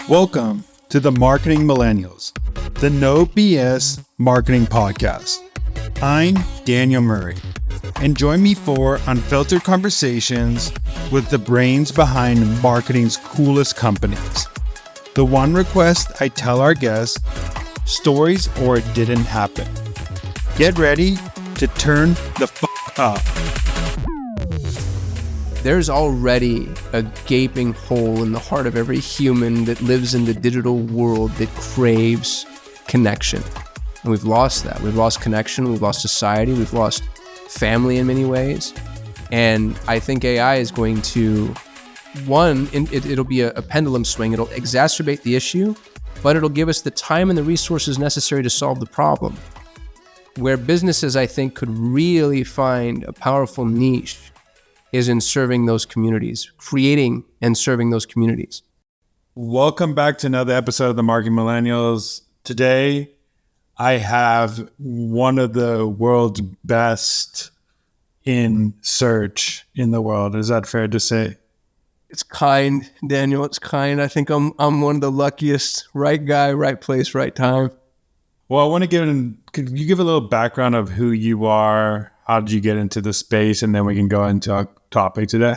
Welcome to the Marketing Millennials, the No BS Marketing Podcast. I'm Daniel Murray, and join me for unfiltered conversations with the brains behind marketing's coolest companies. The one request I tell our guests, stories or it didn't happen. Get ready to turn the up. There's already a gaping hole in the heart of every human that lives in the digital world that craves connection. And we've lost that. We've lost connection. We've lost society. We've lost family in many ways. And I think AI is going to, it'll be a pendulum swing. It'll exacerbate the issue, but it'll give us the time and the resources necessary to solve the problem. Where businesses, I think, could really find a powerful niche is in serving those communities, creating and serving those communities. Welcome back to another episode of the Marketing Millennials. Today, I have one of the world's best in search in the world. Is that fair to say? It's kind, Daniel. It's kind. I think I'm one of the luckiest. Right guy, right place, right time. Well, I want to could you give a little background of who you are? How did you get into the space? And then we can go into our topic today.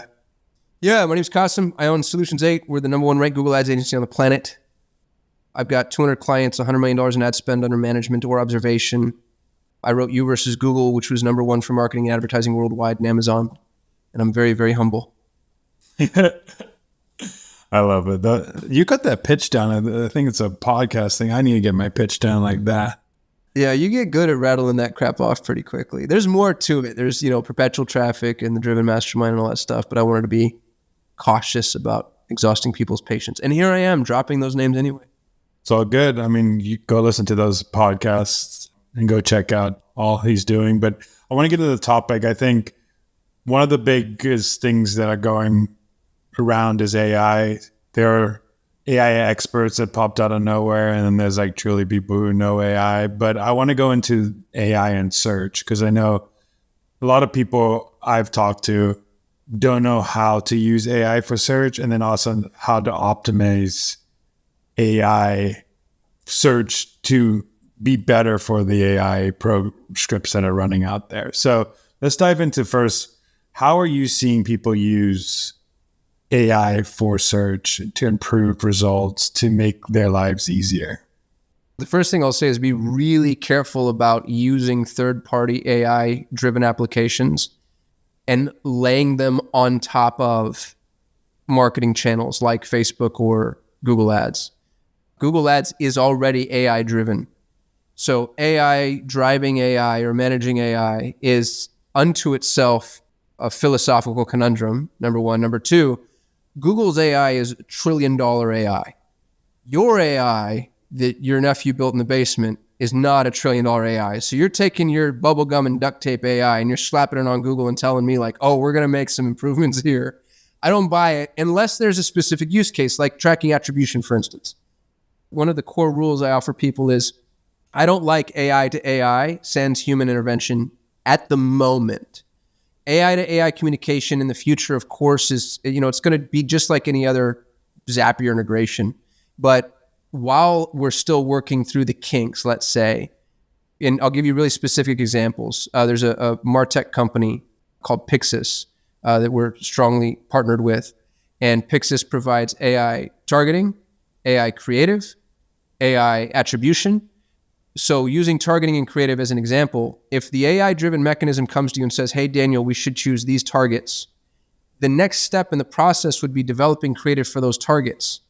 Yeah, my name's Kasim. I own Solutions 8. We're the number one ranked Google Ads agency on the planet. I've got 200 clients, $100 million in ad spend under management or observation. I wrote You versus Google, which was number one for marketing and advertising worldwide in Amazon. And I'm very, very humble. I love it. You got that pitch down. I think it's a podcast thing. I need to get my pitch down like that. Yeah, you get good at rattling that crap off pretty quickly. There's more to it. There's, perpetual traffic and the driven mastermind and all that stuff, but I wanted to be cautious about exhausting people's patience. And here I am dropping those names anyway. It's all good. I mean, you go listen to those podcasts and go check out all he's doing. But I want to get to the topic. I think one of the biggest things that are going around is AI. There are AI experts that popped out of nowhere, and then there's like truly people who know AI. But I want to go into AI and search because I know a lot of people I've talked to don't know how to use AI for search, and then also how to optimize AI search to be better for the AI pro scripts that are running out there. So let's dive into first, how are you seeing people use AI for search to improve results, to make their lives easier? The first thing I'll say is be really careful about using third-party AI-driven applications and laying them on top of marketing channels like Facebook or Google Ads. Google Ads is already AI-driven. So AI driving AI or managing AI is unto itself a philosophical conundrum, number one. Number two, Google's AI is $1 trillion AI. Your AI that your nephew built in the basement is not $1 trillion AI. So you're taking your bubblegum and duct tape AI and you're slapping it on Google and telling me like, oh, we're going to make some improvements here. I don't buy it unless there's a specific use case, like tracking attribution, for instance. One of the core rules I offer people is I don't like AI to AI sans human intervention at the moment. AI to AI communication in the future, of course, is, it's going to be just like any other Zapier integration. But while we're still working through the kinks, let's say, and I'll give you really specific examples. There's a MarTech company called Pixis that we're strongly partnered with. And Pixis provides AI targeting, AI creative, AI attribution. So using targeting and creative as an example, if the AI-driven mechanism comes to you and says, hey, Daniel, we should choose these targets, the next step in the process would be developing creative for those targets.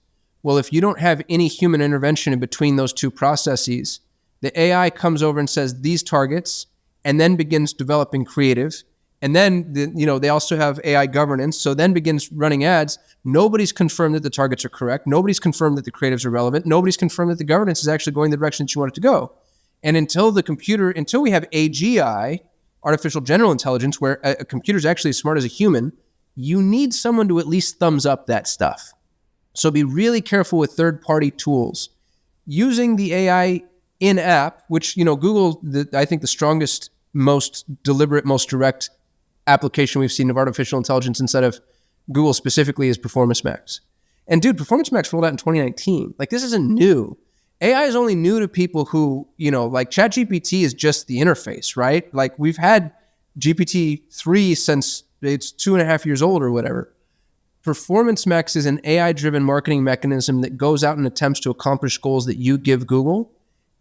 Well, if you don't have any human intervention in between those two processes, the AI comes over and says these targets and then begins developing creative. And then, they also have AI governance, so then begins running ads. Nobody's confirmed that the targets are correct. Nobody's confirmed that the creatives are relevant. Nobody's confirmed that the governance is actually going the direction that you want it to go. And until we have AGI, artificial general intelligence, where a computer is actually as smart as a human, you need someone to at least thumbs up that stuff. So be really careful with third-party tools. Using the AI in-app, which, Google, I think the strongest, most deliberate, most direct application we've seen of artificial intelligence inside of Google specifically is Performance Max. And dude, Performance Max rolled out in 2019. Like, this isn't new. AI is only new to people who, like ChatGPT is just the interface, right? Like, we've had GPT-3 since it's 2.5 years old or whatever. Performance Max is an AI-driven marketing mechanism that goes out and attempts to accomplish goals that you give Google.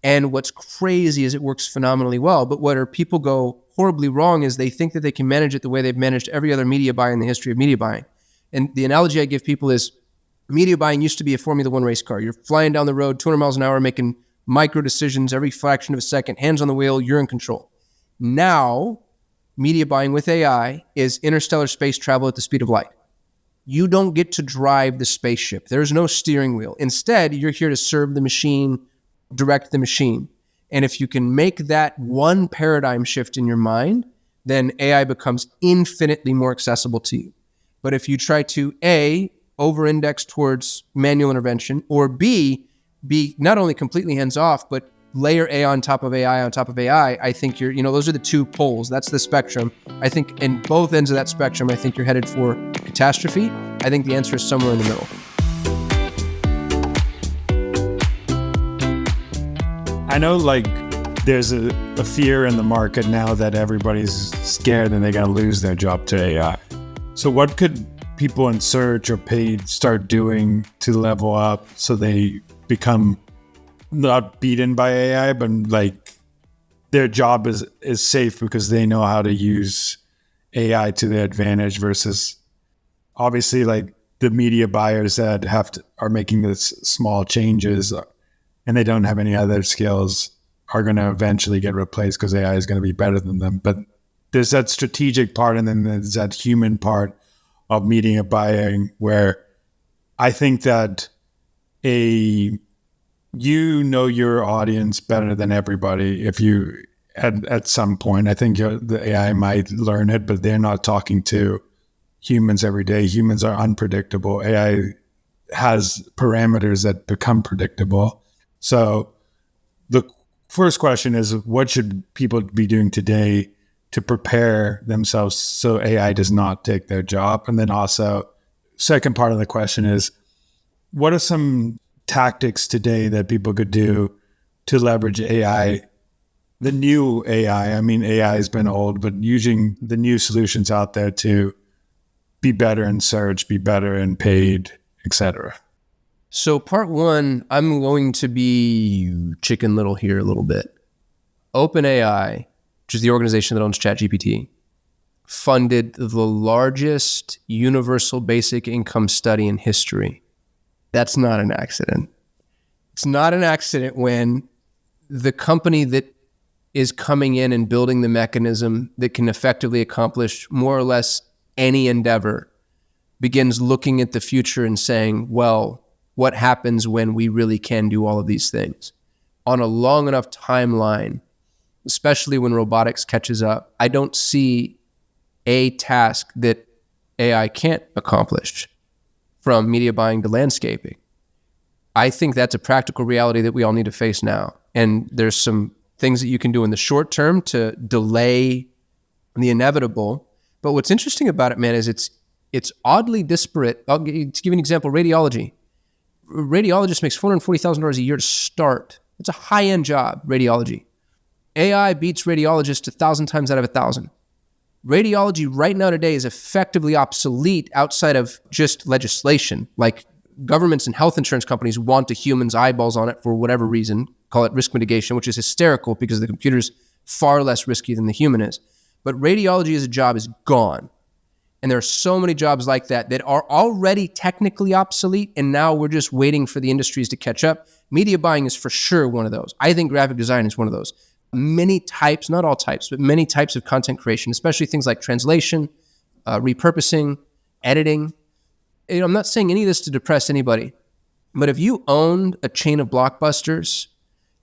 And what's crazy is it works phenomenally well. But where people go horribly wrong is they think that they can manage it the way they've managed every other media buy in the history of media buying. And the analogy I give people is media buying used to be a Formula One race car. You're flying down the road 200 miles an hour, making micro decisions every fraction of a second, hands on the wheel, you're in control. Now, media buying with AI is interstellar space travel at the speed of light. You don't get to drive the spaceship. There's no steering wheel. Instead, you're here to serve the machine, direct the machine. And if you can make that one paradigm shift in your mind, then AI becomes infinitely more accessible to you. But if you try to A, over-index towards manual intervention, or B, be not only completely hands-off, but layer AI on top of AI on top of AI, I think those are the two poles. That's the spectrum. I think in both ends of that spectrum, I think you're headed for catastrophe. I think the answer is somewhere in the middle. I know there's a fear in the market now that everybody's scared and they're going to lose their job to AI. So what could people in search or paid start doing to level up so they become not beaten by AI, but their job is safe because they know how to use AI to their advantage versus obviously the media buyers that are making this small changes and they don't have any other skills are going to eventually get replaced because AI is going to be better than them. But there's that strategic part and then there's that human part of media buying where I think that your audience better than everybody. If you at some point, I think the AI might learn it, but they're not talking to humans every day. Humans are unpredictable. AI has parameters that become predictable. So the first question is, what should people be doing today to prepare themselves so AI does not take their job? And then also, second part of the question is, what are some tactics today that people could do to leverage AI, the new AI? I mean, AI has been old, but using the new solutions out there to be better in search, be better in paid, etc. So part one, I'm going to be Chicken Little here a little bit. OpenAI, which is the organization that owns ChatGPT, funded the largest universal basic income study in history. That's not an accident. It's not an accident when the company that is coming in and building the mechanism that can effectively accomplish more or less any endeavor begins looking at the future and saying, well, what happens when we really can do all of these things? On a long enough timeline, especially when robotics catches up, I don't see a task that AI can't accomplish, from media buying to landscaping. I think that's a practical reality that we all need to face now. And there's some things that you can do in the short term to delay the inevitable. But what's interesting about it, man, is it's oddly disparate. To give you an example, radiology. A radiologist makes $440,000 a year to start. It's a high-end job, radiology. AI beats radiologists 1,000 times out of 1,000. Radiology right now today is effectively obsolete outside of just legislation. Like, governments and health insurance companies want a human's eyeballs on it for whatever reason, call it risk mitigation, which is hysterical because the computer's far less risky than the human is. But radiology as a job is gone. And there are so many jobs like that that are already technically obsolete, and now we're just waiting for the industries to catch up. Media buying is for sure one of those. I think graphic design is one of those. Many types, not all types, but many types of content creation, especially things like translation, repurposing, editing. I'm not saying any of this to depress anybody, but if you owned a chain of Blockbusters,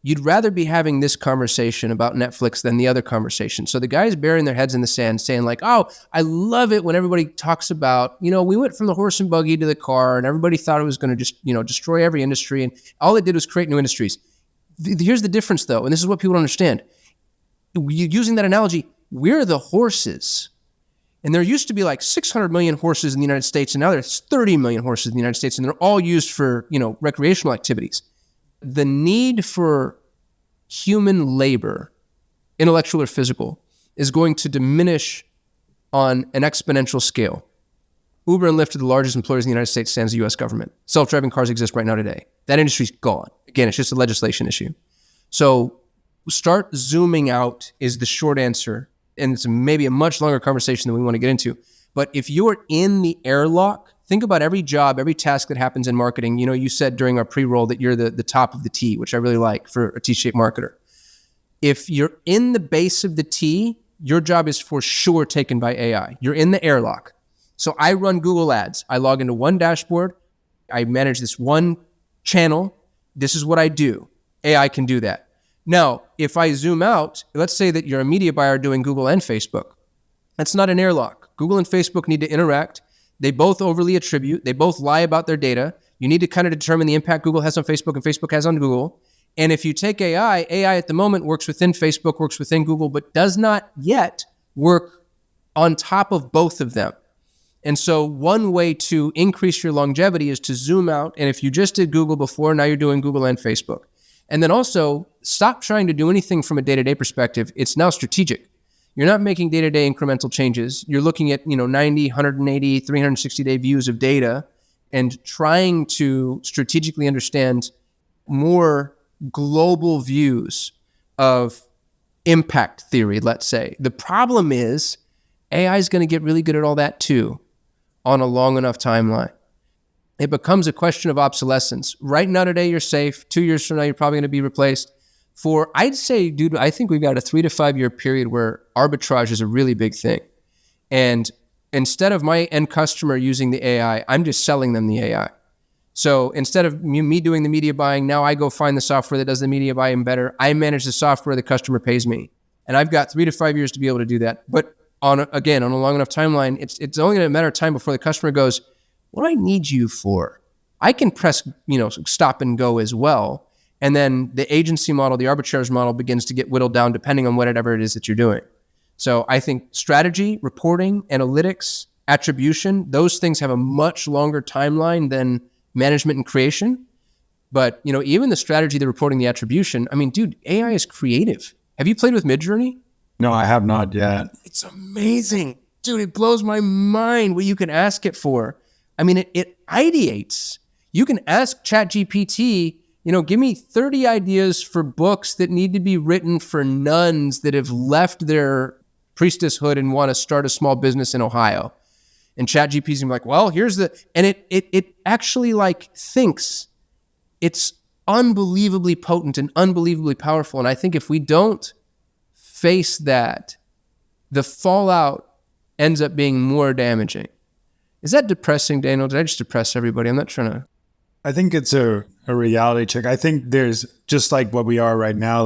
you'd rather be having this conversation about Netflix than the other conversation. So the guys burying their heads in the sand saying like, oh, I love it when everybody talks about, we went from the horse and buggy to the car and everybody thought it was going to just, destroy every industry. And all it did was create new industries. Here's the difference though, and this is what people don't understand. Using that analogy, we're the horses. And there used to be like 600 million horses in the United States, and now there's 30 million horses in the United States, and they're all used for, recreational activities. The need for human labor, intellectual or physical, is going to diminish on an exponential scale. Uber and Lyft are the largest employers in the United States, sans the U.S. government. Self-driving cars exist right now today. That industry's gone. Again, it's just a legislation issue. So start zooming out is the short answer. And it's maybe a much longer conversation than we want to get into. But if you're in the airlock, think about every job, every task that happens in marketing. You said during our pre-roll that you're the top of the T, which I really like for a T-shaped marketer. If you're in the base of the T, your job is for sure taken by AI. You're in the airlock. So I run Google Ads. I log into one dashboard. I manage this one channel. This is what I do. AI can do that. Now, if I zoom out, let's say that you're a media buyer doing Google and Facebook. That's not an airlock. Google and Facebook need to interact. They both overly attribute. They both lie about their data. You need to kind of determine the impact Google has on Facebook and Facebook has on Google. And if you take AI at the moment works within Facebook, works within Google, but does not yet work on top of both of them. And so one way to increase your longevity is to zoom out. And if you just did Google before, now you're doing Google and Facebook. And then also stop trying to do anything from a day-to-day perspective. It's now strategic. You're not making day-to-day incremental changes. You're looking at 90, 180, 360-day views of data and trying to strategically understand more global views of impact theory, let's say. The problem is AI is going to get really good at all that too on a long enough timeline. It becomes a question of obsolescence. Right now today, you're safe. 2 years from now, you're probably going to be replaced. I'd say, dude, I think we've got a 3 to 5 year period where arbitrage is a really big thing. And instead of my end customer using the AI, I'm just selling them the AI. So instead of me doing the media buying, now I go find the software that does the media buying better. I manage the software, the customer pays me. And I've got 3 to 5 years to be able to do that. But on a long enough timeline, it's only going to matter of time before the customer goes, what do I need you for? I can press, stop and go as well. And then the agency model, the arbitrage model begins to get whittled down depending on whatever it is that you're doing. So I think strategy, reporting, analytics, attribution, those things have a much longer timeline than management and creation. But, even the strategy, the reporting, the attribution, dude, AI is creative. Have you played with Midjourney? No, I have not yet. It's amazing. Dude, it blows my mind what you can ask it for. It ideates. You can ask ChatGPT, give me 30 ideas for books that need to be written for nuns that have left their priestesshood and want to start a small business in Ohio. And ChatGPT is like, well, and it actually thinks. It's unbelievably potent and unbelievably powerful. And I think if we don't face that, the fallout ends up being more damaging. Is that depressing, Daniel? Did I just depress everybody? I'm not trying to. I think it's a reality check. I think there's just like what we are right now,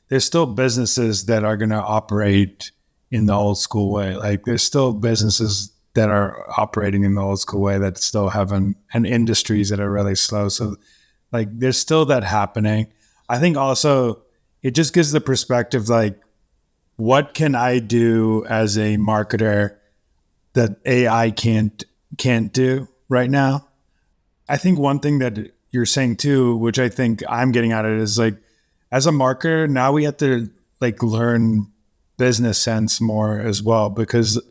there's still businesses that are going to operate in the old school way. There's still businesses that are operating in the old school way that still have and industries that are really slow. So there's still that happening. I think also it just gives the perspective, what can I do as a marketer that AI can't do right now? I think one thing that you're saying too, which I think I'm getting at it, is as a marketer, now we have to learn business sense more as well, because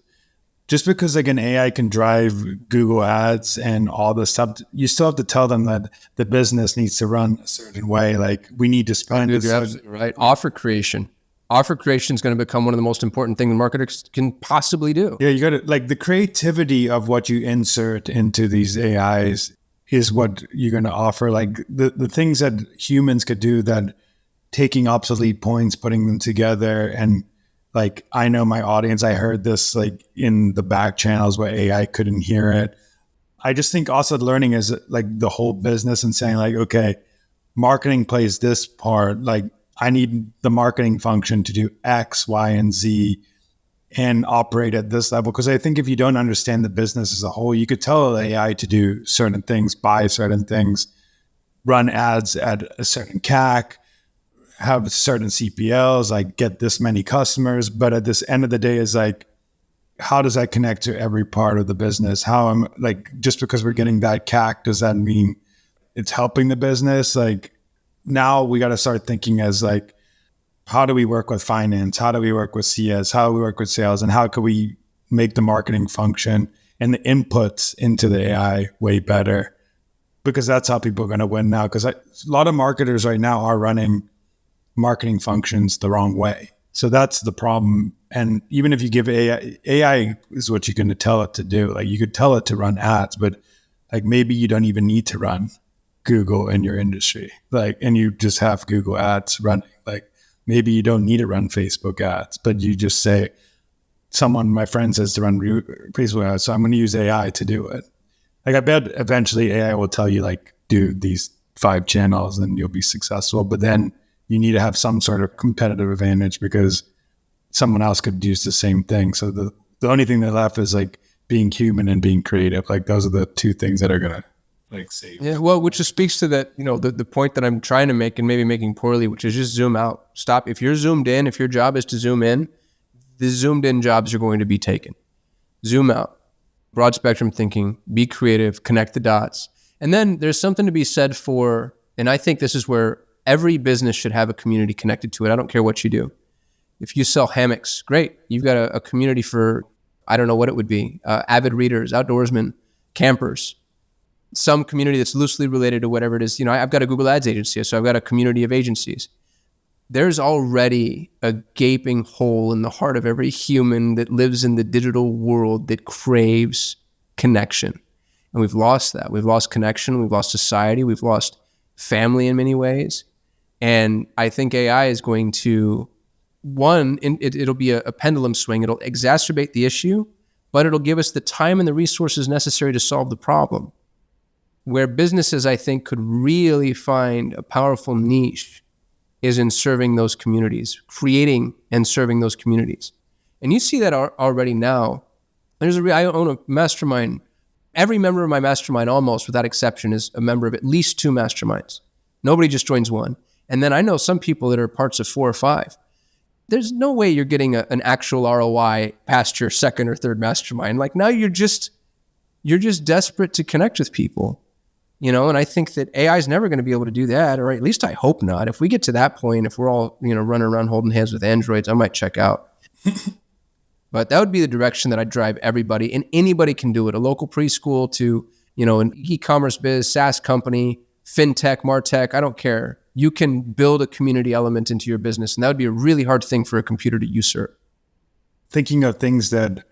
just because an AI can drive Google ads and all this stuff, you still have to tell them that the business needs to run a certain way. We need to spend. Dude, you're absolutely right. Offer creation. Offer creation is going to become one of the most important things marketers can possibly do. Yeah, you got to the creativity of what you insert into these AIs is what you're going to offer. The things that humans could do, that taking obsolete points, putting them together, and I know my audience, I heard this in the back channels where AI couldn't hear it. I just think also learning is the whole business and saying okay, marketing plays this part. I need the marketing function to do X, Y, and Z and operate at this level. Because I think if you don't understand the business as a whole, you could tell AI to do certain things, buy certain things, run ads at a certain CAC, have certain CPLs, get this many customers. But at this end of the day is how does that connect to every part of the business? How am like, just because we're getting that CAC, does that mean it's helping the business? Like now we got to start thinking as like, how do we work with finance? How do we work with CS? How do we work with sales? And how can we make the marketing function and the inputs into the AI way better? Because that's how people are going to win now. Because a lot of marketers right now are running marketing functions the wrong way. So that's the problem. And even if you give AI is what you're going to tell it to do. Like you could tell it to run ads, but like maybe you don't even need to run Google in your industry. Like, and you just have Google ads running. Like maybe you don't need to run Facebook ads, but you just say, my friend says to run Facebook ads, so I'm going to use AI to do it. Like I bet eventually AI will tell you like, do these 5 channels and you'll be successful. But then you need to have some sort of competitive advantage because someone else could use the same thing. So the only thing that left is like being human and being creative. Like those are the 2 things that are going to like save. Yeah, well, which just speaks to that, the point that I'm trying to make and maybe making poorly, which is just zoom out. Stop. If you're zoomed in, if your job is to zoom in, the zoomed in jobs are going to be taken. Zoom out. Broad spectrum thinking, be creative, connect the dots. And then there's something to be said for, and I think this is where every business should have a community connected to it. I don't care what you do. If you sell hammocks, great. You've got a community for, I don't know what it would be, avid readers, outdoorsmen, campers, some community that's loosely related to whatever it is. I've got a Google Ads agency, so I've got a community of agencies. There's already a gaping hole in the heart of every human that lives in the digital world that craves connection. And we've lost that. We've lost connection. We've lost society. We've lost family in many ways. And I think AI is going to, it'll be a pendulum swing. It'll exacerbate the issue, but it'll give us the time and the resources necessary to solve the problem. Where businesses, I think, could really find a powerful niche is in serving those communities, creating and serving those communities. And you see that already now. I own a mastermind. Every member of my mastermind, almost without exception, is a member of at least 2 masterminds. Nobody just joins one. And then I know some people that are parts of 4 or 5. There's no way you're getting an actual ROI past your 2nd or 3rd mastermind. Like now you're just desperate to connect with people. And I think that AI is never going to be able to do that, or at least I hope not. If we get to that point, if we're all, running around holding hands with androids, I might check out. But that would be the direction that I'd drive everybody, and anybody can do it. A local preschool to, an e-commerce biz, SaaS company, fintech, martech, I don't care. You can build a community element into your business, and that would be a really hard thing for a computer to usurp. Thinking of things that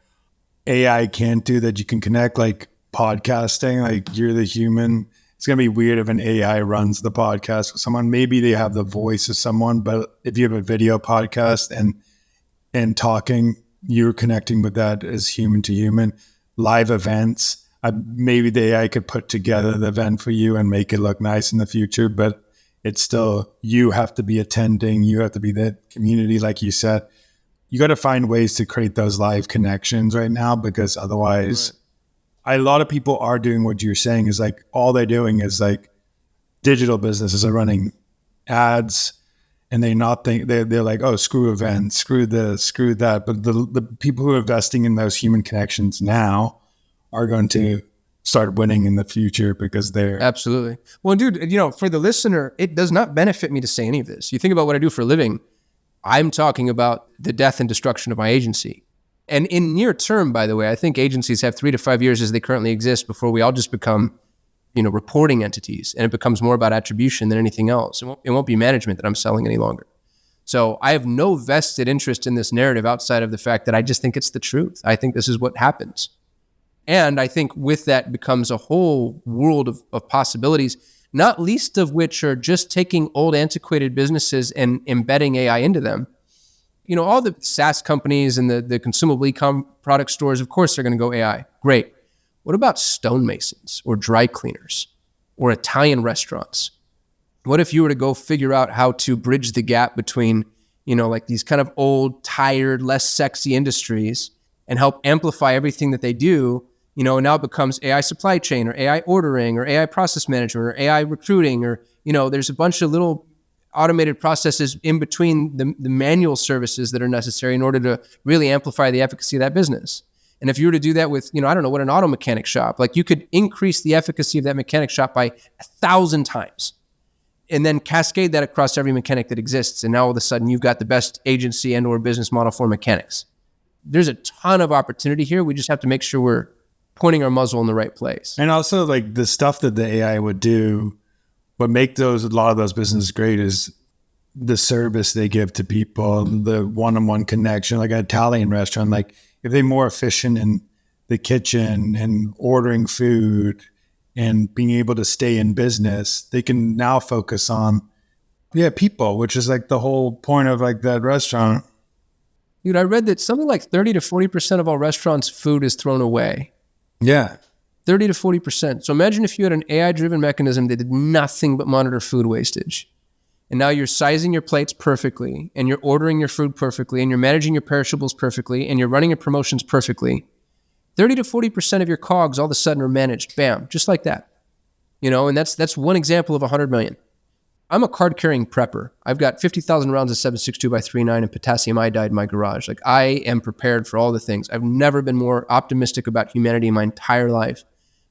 AI can't do that you can connect, like podcasting, like you're the human. It's going to be weird if an AI runs the podcast with someone. Maybe they have the voice of someone, but if you have a video podcast and talking, you're connecting with that as human to human. Live events, maybe the AI could put together the event for you and make it look nice in the future, but it's still, you have to be attending. You have to be the community, like you said. You got to find ways to create those live connections right now, because otherwise... Right. A lot of people are doing what you're saying, is like all they're doing is like digital businesses are running ads, and they're like, oh, screw events, screw this, screw that. But the people who are investing in those human connections now are going to start winning in the future because they're... Absolutely. Well, dude, for the listener, it does not benefit me to say any of this. You think about what I do for a living. I'm talking about the death and destruction of my agency. And in near term, by the way, I think agencies have 3 to 5 years as they currently exist before we all just become, reporting entities, and it becomes more about attribution than anything else. It won't be management that I'm selling any longer. So I have no vested interest in this narrative outside of the fact that I just think it's the truth. I think this is what happens. And I think with that becomes a whole world of possibilities, not least of which are just taking old antiquated businesses and embedding AI into them. All the SaaS companies and the consumable e-com product stores, of course, they're going to go AI. Great. What about stonemasons or dry cleaners or Italian restaurants? What if you were to go figure out how to bridge the gap between, like these kind of old, tired, less sexy industries and help amplify everything that they do? Now it becomes AI supply chain or AI ordering or AI process management or AI recruiting, or, there's a bunch of little automated processes in between the manual services that are necessary in order to really amplify the efficacy of that business. And if you were to do that with, I don't know, what an auto mechanic shop, like you could increase the efficacy of that mechanic shop by 1,000 times and then cascade that across every mechanic that exists. And now all of a sudden you've got the best agency and or business model for mechanics. There's a ton of opportunity here. We just have to make sure we're pointing our muzzle in the right place. And also like the stuff that the AI would do, what make a lot of those businesses great is the service they give to people, the one-on-one connection, like an Italian restaurant, like if they're more efficient in the kitchen and ordering food and being able to stay in business, they can now focus on, people, which is like the whole point of like that restaurant. Dude, I read that something like 30 to 40% of all restaurants' food is thrown away. Yeah. 30 to 40%. So imagine if you had an AI-driven mechanism that did nothing but monitor food wastage. And now you're sizing your plates perfectly, and you're ordering your food perfectly, and you're managing your perishables perfectly, and you're running your promotions perfectly. 30 to 40% of your COGS all of a sudden are managed. Bam, just like that. And that's one example of 100 million. I'm a card-carrying prepper. I've got 50,000 rounds of 7.62x3.9 and potassium iodide in my garage. Like, I am prepared for all the things. I've never been more optimistic about humanity in my entire life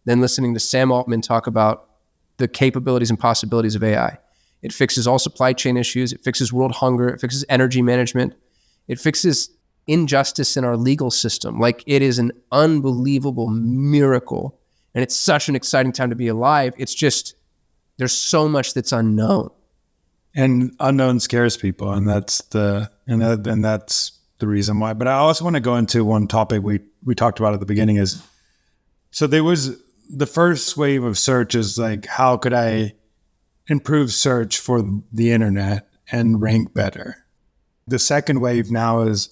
than listening to Sam Altman talk about the capabilities and possibilities of AI. It fixes all supply chain issues. It fixes world hunger. It fixes energy management. It fixes injustice in our legal system. Like, it is an unbelievable miracle. And it's such an exciting time to be alive. It's just, there's so much that's unknown. And unknown scares people. And that's the reason why. But I also want to go into one topic we talked about at the beginning is, so there was the first wave of search is like, how could I improve search for the internet and rank better? The second wave now is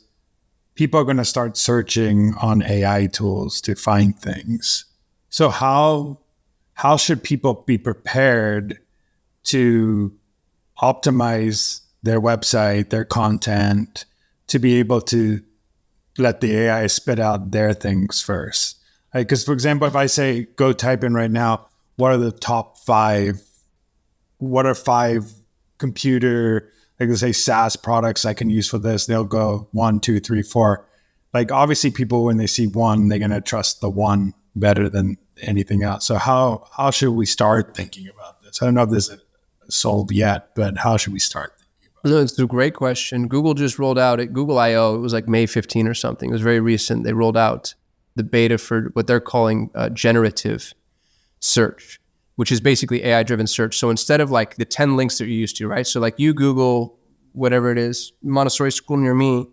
people are going to start searching on AI tools to find things. So how should people be prepared to optimize their website, their content, to be able to let the AI spit out their things first? Because, for example, if I say, go type in right now, what are 5 computer, like let's say SaaS products I can use for this? They'll go 1, 2, 3, 4. Like obviously people, when they see one, they're going to trust the one better than anything else. So how should we start thinking about this? I don't know if this is solved yet, but how should we start thinking about it? No, it's a great question. Google just rolled out at Google I/O. It was like May 15 or something. It was very recent. They rolled out the beta for what they're calling generative search, which is basically AI-driven search. So instead of like the 10 links that you're used to, right? So like you Google whatever it is, Montessori school near me,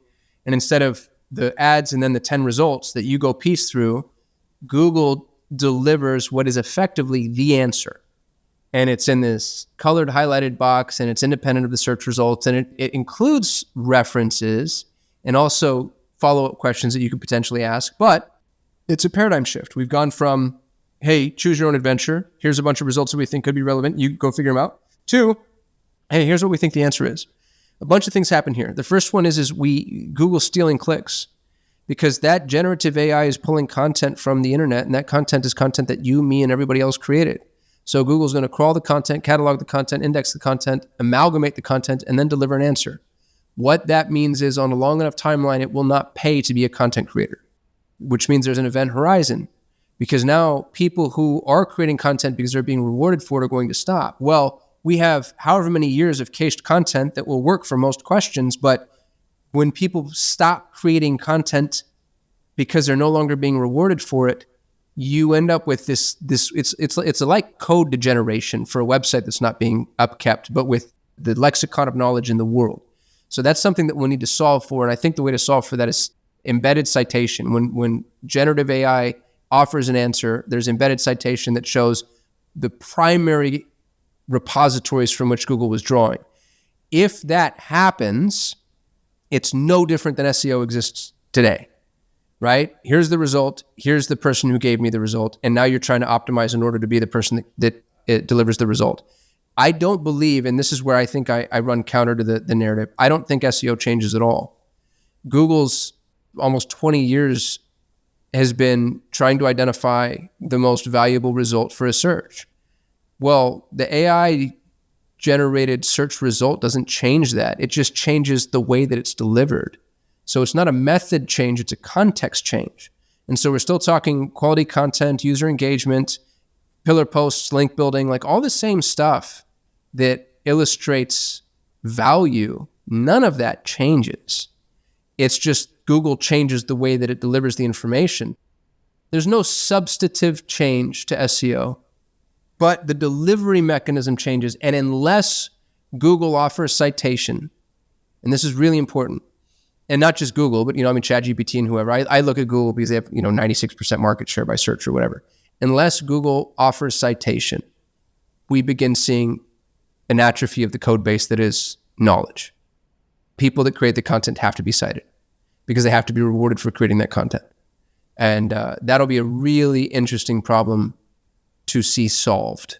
and instead of the ads and then the 10 results that you go piece through, Google delivers what is effectively the answer. And it's in this colored highlighted box, and it's independent of the search results. And it includes references and also follow-up questions that you could potentially ask. But it's a paradigm shift. We've gone from, hey, choose your own adventure. Here's a bunch of results that we think could be relevant. You go figure them out. 2, hey, here's what we think the answer is. A bunch of things happen here. The first one is Google stealing clicks, because that generative AI is pulling content from the internet, and that content is content that you, me, and everybody else created. So Google's going to crawl the content, catalog the content, index the content, amalgamate the content, and then deliver an answer. What that means is on a long enough timeline, it will not pay to be a content creator, which means there's an event horizon, because now people who are creating content because they're being rewarded for it are going to stop. Well, we have however many years of cached content that will work for most questions, but when people stop creating content because they're no longer being rewarded for it, you end up with this it's like code degeneration for a website that's not being upkept, but with the lexicon of knowledge in the world. So that's something that we'll need to solve for. And I think the way to solve for that is embedded citation. When generative AI offers an answer, there's embedded citation that shows the primary repositories from which Google was drawing. If that happens, it's no different than SEO exists today, right? Here's the result. Here's the person who gave me the result. And now you're trying to optimize in order to be the person that it delivers the result. I don't believe, and this is where I think I run counter to the narrative, I don't think SEO changes at all. Google's almost 20 years has been trying to identify the most valuable result for a search. Well, the AI generated search result doesn't change that. It just changes the way that it's delivered. So it's not a method change, it's a context change. And so we're still talking quality content, user engagement, pillar posts, link building, like all the same stuff that illustrates value. None of that changes. It's just Google changes the way that it delivers the information. There's no substantive change to SEO, but the delivery mechanism changes. And unless Google offers citation, and this is really important, and not just Google, but, ChatGPT and whoever, I look at Google because they have, 96% market share by search or whatever. Unless Google offers citation, we begin seeing an atrophy of the code base that is knowledge. People that create the content have to be cited because they have to be rewarded for creating that content. And that'll be a really interesting problem to see solved.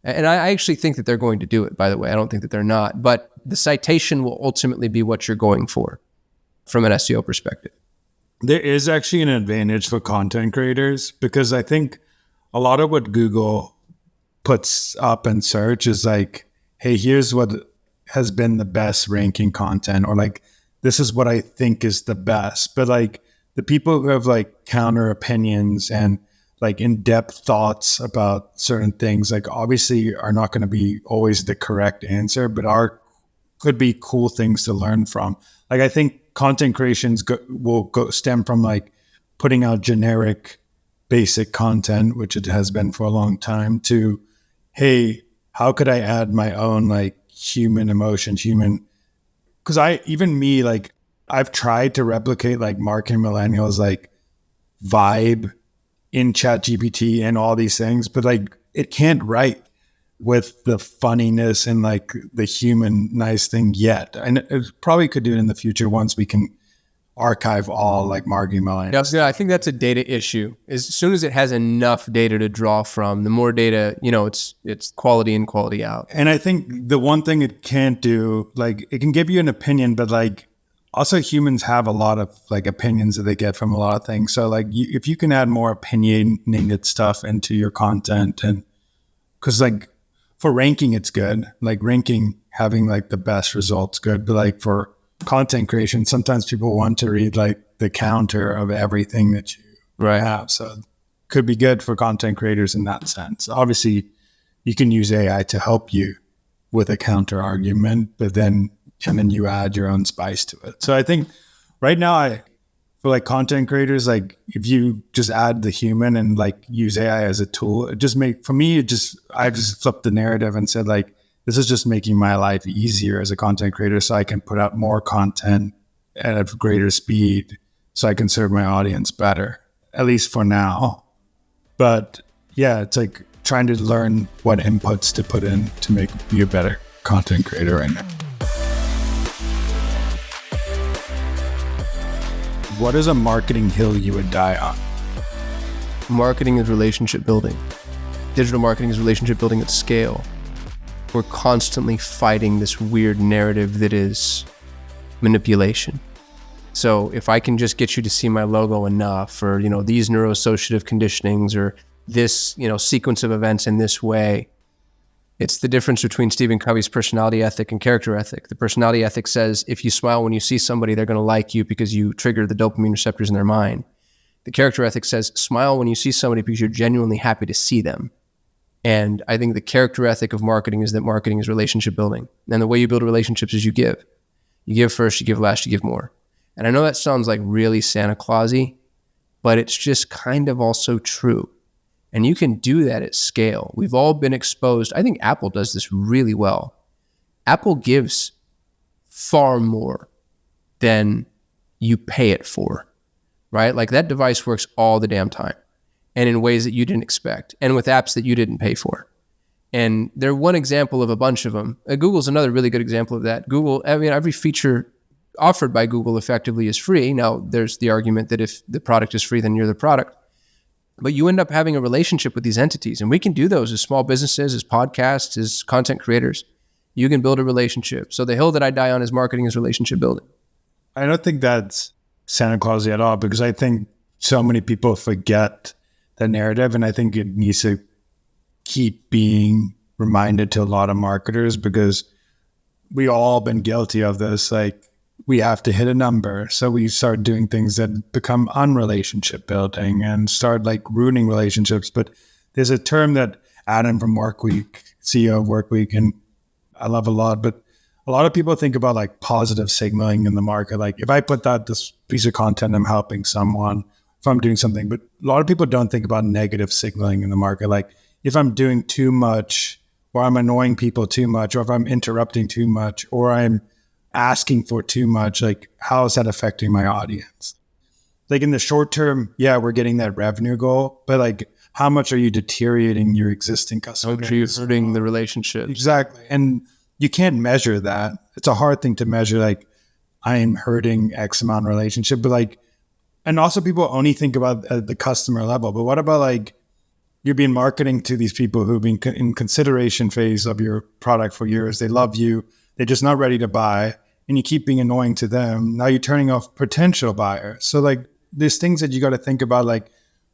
And I actually think that they're going to do it, by the way. I don't think that they're not. But the citation will ultimately be what you're going for from an SEO perspective. There is actually an advantage for content creators because I think a lot of what Google puts up in search is like, hey, here's what has been the best ranking content, or like, this is what I think is the best. But like the people who have like counter opinions and like in-depth thoughts about certain things, like obviously are not going to be always the correct answer, but could be cool things to learn from. Like I think content creations will stem from like putting out generic basic content, which it has been for a long time, to, hey, how could I add my own like human emotions, because I've tried to replicate like Marketing Millennials like vibe in ChatGPT and all these things, but like it can't write with the funniness and like the human nice thing yet. And it probably could do it in the future once we can archive all like Marketing Millennials. Yeah, I think that's a data issue. As soon as it has enough data to draw from, the more data, it's quality in, quality out. And I think the one thing it can't do, like it can give you an opinion, but like also humans have a lot of like opinions that they get from a lot of things. So like if you can add more opinionated stuff into your content, and because like for ranking, it's good. Like ranking, having like the best results, good. But like for content creation, sometimes people want to read like the counter of everything that you have. So it could be good for content creators in that sense. Obviously, you can use AI to help you with a counter argument, but then you add your own spice to it. So I think right now, for like content creators, like if you just add the human and like use AI as a tool, I just flipped the narrative and said like, this is just making my life easier as a content creator so I can put out more content at a greater speed so I can serve my audience better, at least for now. But yeah, it's like trying to learn what inputs to put in to make you a better content creator right now. What is a marketing hill you would die on? Marketing is relationship building. Digital marketing is relationship building at scale. We're constantly fighting this weird narrative that is manipulation. So if I can just get you to see my logo enough, or, these neuroassociative conditionings, or this, sequence of events in this way, it's the difference between Stephen Covey's personality ethic and character ethic. The personality ethic says if you smile when you see somebody, they're going to like you because you trigger the dopamine receptors in their mind. The character ethic says smile when you see somebody because you're genuinely happy to see them. And I think the character ethic of marketing is that marketing is relationship building. And the way you build relationships is you give. You give first, you give last, you give more. And I know that sounds like really Santa Clausy, but it's just kind of also true. And you can do that at scale. We've all been exposed. I think Apple does this really well. Apple gives far more than you pay it for, right? Like that device works all the damn time and in ways that you didn't expect and with apps that you didn't pay for. And they're one example of a bunch of them. Google's another really good example of that. Google, every feature offered by Google effectively is free. Now, there's the argument that if the product is free, then you're the product. But you end up having a relationship with these entities. And we can do those as small businesses, as podcasts, as content creators. You can build a relationship. So the hill that I die on is marketing is relationship building. I don't think that's Santa Clausy at all, because I think so many people forget the narrative. And I think it needs to keep being reminded to a lot of marketers, because we all been guilty of this. Like we have to hit a number. So we start doing things that become unrelationship building and start like ruining relationships. But there's a term that Adam from Workweek, CEO of Workweek, and I love a lot, but a lot of people think about like positive signaling in the market. Like if I put out this piece of content, I'm helping someone, if I'm doing something, but a lot of people don't think about negative signaling in the market. Like if I'm doing too much, or I'm annoying people too much, or if I'm interrupting too much, or I'm asking for too much, like how is that affecting my audience? Like in the short term, yeah, we're getting that revenue goal, but like how much are you deteriorating your existing customer base? You're hurting the relationship. Exactly. And you can't measure that. It's a hard thing to measure, like I am hurting X amount of relationship, but like, and also people only think about the customer level, but what about like you're being marketing to these people who've been in consideration phase of your product for years. They love you. They're just not ready to buy, and you keep being annoying to them. Now you're turning off potential buyers. So like there's things that you got to think about, like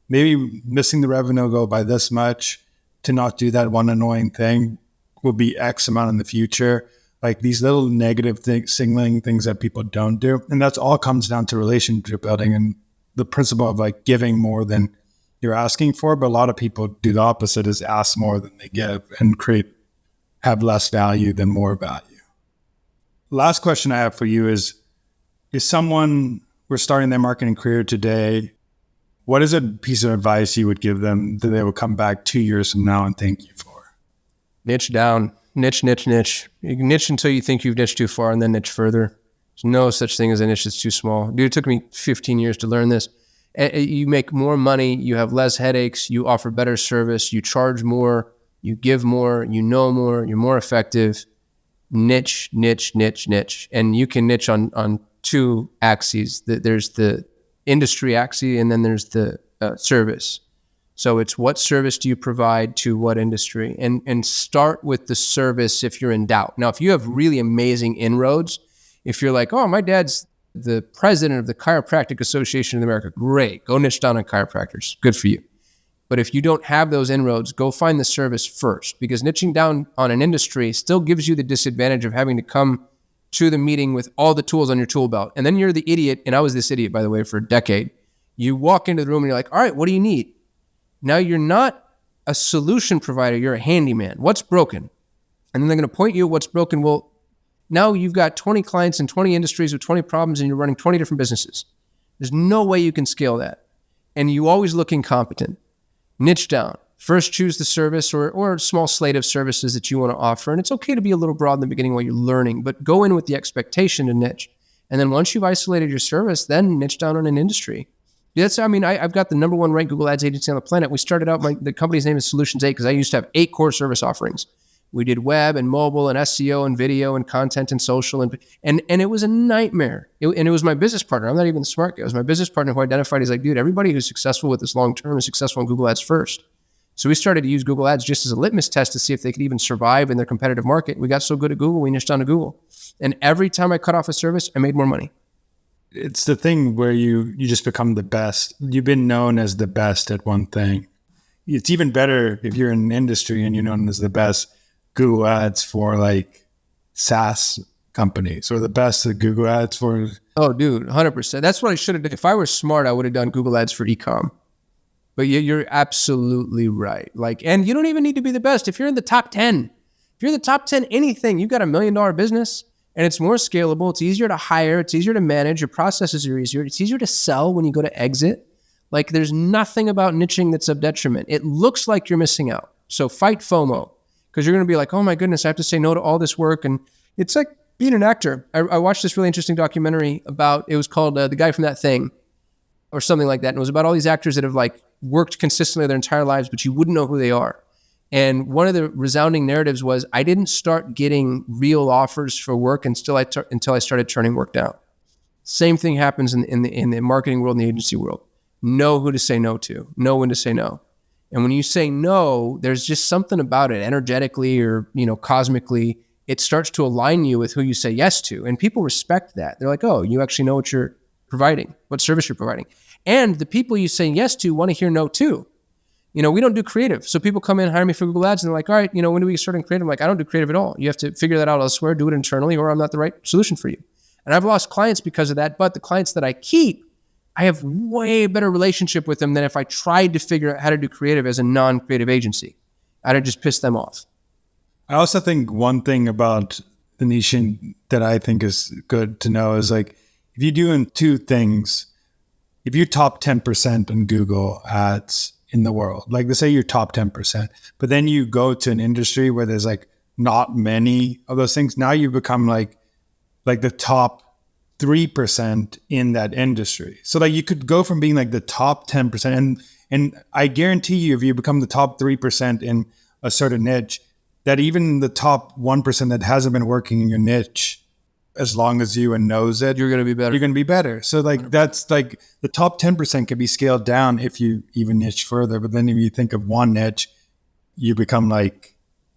maybe missing the revenue goal by this much to not do that one annoying thing will be X amount in the future. Like these little negative signaling things that people don't do. And that's all comes down to relationship building and the principle of like giving more than you're asking for. But a lot of people do the opposite, is ask more than they give and have less value than more value. Last question I have for you is someone we're starting their marketing career today, what is a piece of advice you would give them that they will come back 2 years from now and thank you for? Niche down. Niche. You can niche until you think you've niched too far and then niche further. There's no such thing as a niche that's too small. Dude, it took me 15 years to learn this. You make more money, you have less headaches, you offer better service, you charge more, you give more, you know more, you're more effective. Niche. And you can niche on two axes. There's the industry axis and then there's the service. So it's what service do you provide to what industry? And start with the service if you're in doubt. Now, if you have really amazing inroads, if you're like, oh, my dad's the president of the Chiropractic Association of America, great. Go niche down on chiropractors. Good for you. But if you don't have those inroads, go find the service first, because niching down on an industry still gives you the disadvantage of having to come to the meeting with all the tools on your tool belt. And then you're the idiot. And I was this idiot, by the way, for a decade. You walk into the room and you're like, all right, what do you need? Now you're not a solution provider. You're a handyman. What's broken? And then they're going to point you at what's broken. Well, now you've got 20 clients in 20 industries with 20 problems and you're running 20 different businesses. There's no way you can scale that. And you always look incompetent. Niche down. First, choose the service or a small slate of services that you want to offer. And it's okay to be a little broad in the beginning while you're learning, but go in with the expectation to niche. And then once you've isolated your service, then niche down on an industry. I've got the number one ranked Google Ads agency on the planet. We started out, the company's name is Solutions 8 because I used to have 8 core service offerings. We did web and mobile and SEO and video and content and social. And it was a nightmare. And it was my business partner. I'm not even the smart guy. It was my business partner who identified, he's like, dude, everybody who's successful with this long-term is successful in Google Ads first. So we started to use Google Ads just as a litmus test to see if they could even survive in their competitive market. We got so good at Google, we niched down to Google. And every time I cut off a service, I made more money. It's the thing where you just become the best. You've been known as the best at one thing. It's even better if you're in an industry and you're known as the best Google Ads for like SaaS companies, or the best at Google Ads for... Oh, dude, 100%. That's what I should have done. If I were smart, I would have done Google Ads for e-com. But you're absolutely right. And you don't even need to be the best. If you're in the top 10, anything, you've got $1 million business and it's more scalable. It's easier to hire. It's easier to manage. Your processes are easier. It's easier to sell when you go to exit. Like there's nothing about niching that's of detriment. It looks like you're missing out. So fight FOMO, because you're going to be like, oh my goodness, I have to say no to all this work. And it's like being an actor. I watched this really interesting documentary it was called The Guy from That Thing or something like that. And it was about all these actors that have like worked consistently their entire lives, but you wouldn't know who they are. And one of the resounding narratives was, I didn't start getting real offers for work until I started turning work down. Same thing happens in the marketing world and the agency world. Know who to say no to. Know when to say no. And when you say no, there's just something about it, energetically or cosmically. It starts to align you with who you say yes to. And people respect that. They're like, oh, you actually know what you're providing, what service you're providing. And the people you say yes to want to hear no too. We don't do creative. So people come in, hire me for Google Ads, and they're like, all right, when do we get started in creative? I'm like, I don't do creative at all. You have to figure that out elsewhere, do it internally, or I'm not the right solution for you. And I've lost clients because of that. But the clients that I keep, I have way better relationship with them than if I tried to figure out how to do creative as a non-creative agency. I'd have just pissed them off. I also think one thing about the niche that I think is good to know is like, if you're doing two things, if you're top 10% in Google ads in the world, like let's say you're top 10%, but then you go to an industry where there's like not many of those things, now you become like the top 3% in that industry. So like you could go from being like the top 10% and I guarantee you if you become the top 3% in a certain niche, that even the top 1% that hasn't been working in your niche as long as you and knows it, You're going to be better. You're going to be better. So like that's like the top 10% can be scaled down if you even niche further. But then if you think of one niche, you become like,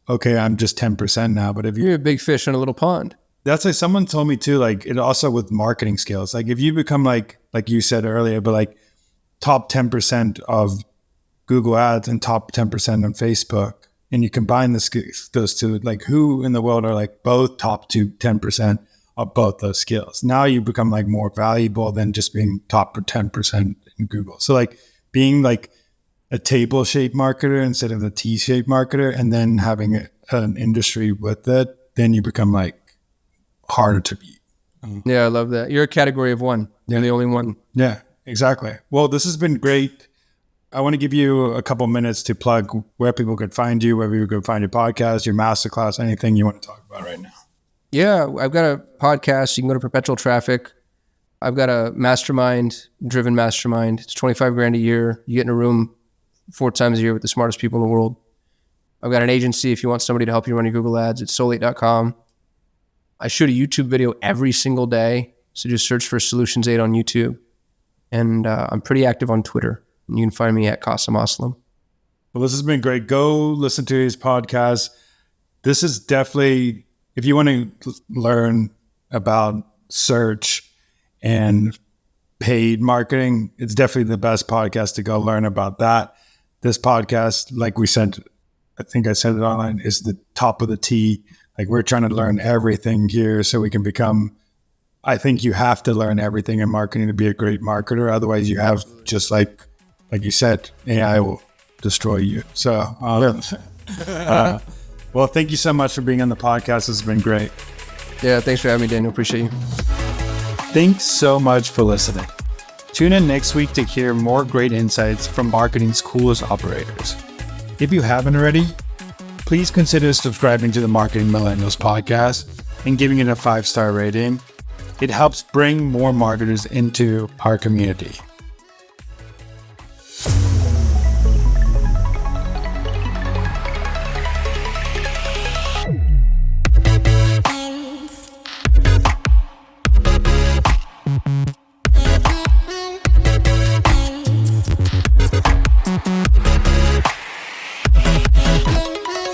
okay, I'm just 10% now. But if you're a big fish in a little pond. That's like someone told me too, like it also with marketing skills. Like if you become like you said earlier, but like top 10% of Google ads and top 10% on Facebook, and you combine those two, like who in the world are like both top 10% of both those skills? Now you become like more valuable than just being top 10% in Google. So like being like a table shaped marketer instead of a T-shaped marketer, and then having an industry with it, then you become like harder to beat. Yeah, I love that. You're a category of one. You're the only one. Yeah, exactly. Well, this has been great. I want to give you a couple minutes to plug where people could find you, where people could find your podcast, your masterclass, anything you want to talk about right now. Yeah, I've got a podcast. You can go to Perpetual Traffic. I've got a driven mastermind. It's $25,000 a year. You get in a room 4 times a year with the smartest people in the world. I've got an agency if you want somebody to help you run your Google ads. It's Obsolete.com. I shoot a YouTube video every single day. So just search for Solutions 8 on YouTube. And I'm pretty active on Twitter. You can find me at Kasim Aslam. Well, this has been great. Go listen to his podcast. This is definitely, if you want to learn about search and paid marketing, it's definitely the best podcast to go learn about that. This podcast, like we said, I think I said it online, is the top of the T. Like we're trying to learn everything here so we can become, I think you have to learn everything in marketing to be a great marketer. Otherwise you have just like you said, AI will destroy you. So, well, thank you so much for being on the podcast. This has been great. Yeah, thanks for having me, Daniel. Appreciate you. Thanks so much for listening. Tune in next week to hear more great insights from marketing's coolest operators. If you haven't already, please consider subscribing to the Marketing Millennials podcast and giving it a 5-star rating. It helps bring more marketers into our community.